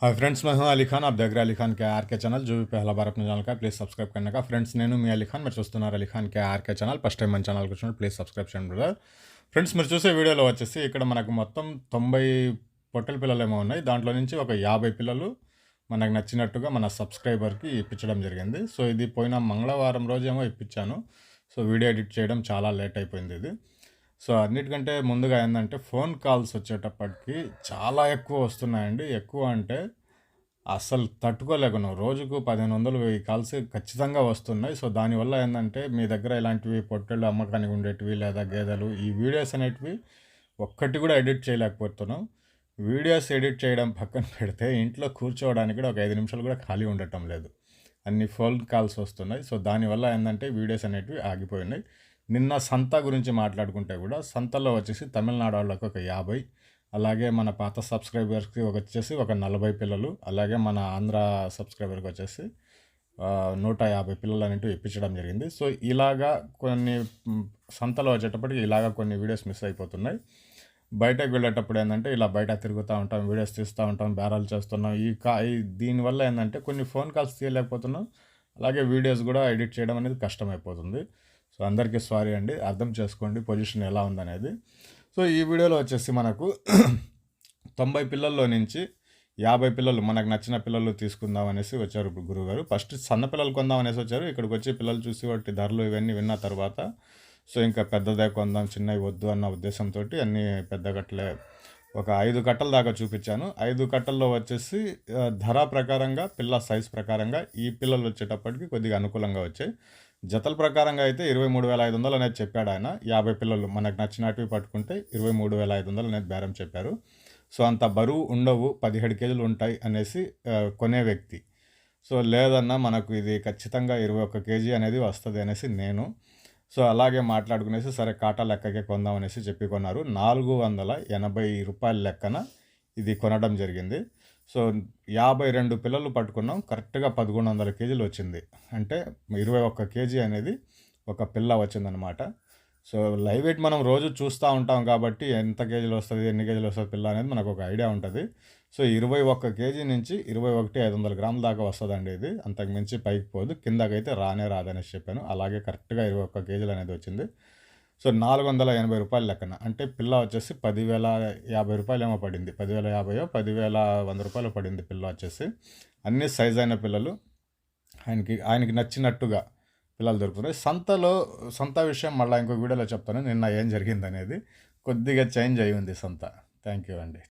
Hi friends, मैं हूं अली खान। आप देख रहे हैं अली खान के आर के चैनल। जो भी पहला बार अपने ఛానల్ का ప్లీజ్ సబ్స్క్రైబ్ करने का। ఫ్రెండ్స్, నేను మీ అలీ ఖాన్, మీరు చూస్తున్నారు అలీ ఖాన్ కే ఆర్కే ఛానల్। ఫస్ట్ టైం మన ఛానల్కి వచ్చినప్పుడు ప్లీజ్ సబ్స్క్రైబ్ చేయండి బ్రదర్. ఫ్రెండ్స్, మీరు చూసే వీడియోలో వచ్చేసి ఇక్కడ మనకు మొత్తం 90 పొట్టెల పిల్లలు ఏమో ఉన్నాయి. దాంట్లో నుంచి ఒక 50 పిల్లలు మనకు నచ్చినట్టుగా మన సబ్స్క్రైబర్కి ఇప్పించడం జరిగింది. సో ఇది పోయిన మంగళవారం రోజేమో ఇప్పించాను. సో వీడియో ఎడిట్ చేయడం చాలా లేట్ అయిపోయింది ఇది. సో అన్నిటికంటే ముందుగా ఏంటంటే ఫోన్ కాల్స్ వచ్చేటప్పటికి చాలా ఎక్కువ వస్తున్నాయండి. ఎక్కువ అంటే అస్సలు తట్టుకోలేకున్నాం. రోజుకు 1500, 1000 కాల్స్ ఖచ్చితంగా వస్తున్నాయి. సో దానివల్ల ఏంటంటే మీ దగ్గర ఇలాంటివి పొట్టేళ్ళు అమ్మకానికి ఉండేటివి లేదా గేదెలు, ఈ వీడియోస్ అనేటివి ఒక్కటి కూడా ఎడిట్ చేయలేకపోతున్నాం. వీడియోస్ ఎడిట్ చేయడం పక్కన పెడితే ఇంట్లో కూర్చోవడానికి కూడా ఒక 5 నిమిషాలు కూడా ఖాళీ ఉండటం లేదు. అన్ని ఫోన్ కాల్స్ వస్తున్నాయి. సో దానివల్ల ఏంటంటే వీడియోస్ అనేటివి ఆగిపోయినాయి. నిన్న సంత గురించి మాట్లాడుకుంటే కూడా సంతలో వచ్చేసి తమిళనాడు వాళ్ళకి ఒక 50, అలాగే మన పాత సబ్స్క్రైబర్స్కి వచ్చేసి ఒక 40 పిల్లలు, అలాగే మన ఆంధ్ర సబ్స్క్రైబర్కి వచ్చేసి 150 పిల్లలు అనేటివి ఇప్పించడం జరిగింది. సో ఇలాగా కొన్ని సంతలో వచ్చేటప్పటికి ఇలాగా కొన్ని వీడియోస్ మిస్ అయిపోతున్నాయి. బయటకు వెళ్ళేటప్పుడు ఏంటంటే ఇలా బయట తిరుగుతూ ఉంటాం, వీడియోస్ తీస్తూ ఉంటాం, బేరాలు చేస్తున్నాం. దీనివల్ల ఏంటంటే కొన్ని ఫోన్ కాల్స్ తీయలేకపోతున్నాం, అలాగే వీడియోస్ కూడా ఎడిట్ చేయడం అనేది కష్టమైపోతుంది. సో అందరికీ సారీ అండి, అర్థం చేసుకోండి పొజిషన్ ఎలా ఉందనేది. సో ఈ వీడియోలో వచ్చేసి మనకు 90 పిల్లల్లో నుంచి 50 పిల్లలు మనకు నచ్చిన పిల్లలు తీసుకుందాం అనేసి వచ్చారు గురువుగారు. ఫస్ట్ సన్న పిల్లలు కొందాం అనేసి వచ్చారు. ఇక్కడికి వచ్చి పిల్లలు చూసి వాటి ధరలు ఇవన్నీ విన్న తర్వాత సో ఇంకా పెద్దదే కొందాం, చిన్నవి వద్దు అన్న ఉద్దేశంతో అన్నీ పెద్ద కట్టలే ఒక 5 కట్టల దాకా చూపించాను. 5 కట్టల్లో వచ్చేసి ధర ప్రకారంగా, పిల్ల సైజ్ ప్రకారంగా ఈ పిల్లలు వచ్చేటప్పటికి కొద్దిగా అనుకూలంగా వచ్చాయి. జతల ప్రకారంగా అయితే 23,500 అనేది చెప్పాడు ఆయన. 50 పిల్లలు మనకు నచ్చినటివి పట్టుకుంటే 23,500 అనేది బేరం చెప్పారు. సో అంత బరువు ఉండవు, 17 కేజీలు ఉంటాయి అనేసి కొనే వ్యక్తి. సో లేదన్నా మనకు ఇది ఖచ్చితంగా 21 కేజీ అనేది వస్తుంది అనేసి నేను. సో అలాగే మాట్లాడుకునేసి సరే కాటా లెక్కకే కొందాం అనేసి చెప్పి కొన్నారు. 480 రూపాయల లెక్కన ఇది కొనడం జరిగింది. సో 52 పిల్లలు పట్టుకున్నాం. కరెక్ట్గా 1100 కేజీలు వచ్చింది. అంటే 21 కేజీ అనేది ఒక పిల్ల వచ్చిందనమాట. సో లైవ్ వెయిట్ మనం రోజు చూస్తూ ఉంటాం కాబట్టి ఎంత కేజీలు వస్తుంది, ఎన్ని కేజీలు వస్తుంది పిల్ల అనేది మనకు ఒక ఐడియా ఉంటుంది. సో 21 కేజీ నుంచి 21,500 గ్రాముల దాకా వస్తుందండి ఇది. అంతకు మించి పైకి పోదు, కిందకైతే రానే రాదనేసి చెప్పాను. అలాగే కరెక్ట్గా 21 కేజీలు అనేది వచ్చింది. సో 480 రూపాయలు లెక్కన, అంటే పిల్ల వచ్చేసి 10,050 రూపాయలు ఏమో పడింది. 10,050, 10,100 రూపాయలు పడింది పిల్ల వచ్చేసి. అన్ని సైజ్ అయిన పిల్లలు ఆయనకి నచ్చినట్టుగా పిల్లలు దొరుకుతున్నాయి. సంత విషయం మళ్ళీ ఇంకో వీడియోలో చెప్తాను నిన్న ఏం జరిగింది అనేది. కొద్దిగా చేంజ్ అయి ఉంది సంత. థ్యాంక్ యూ అండి.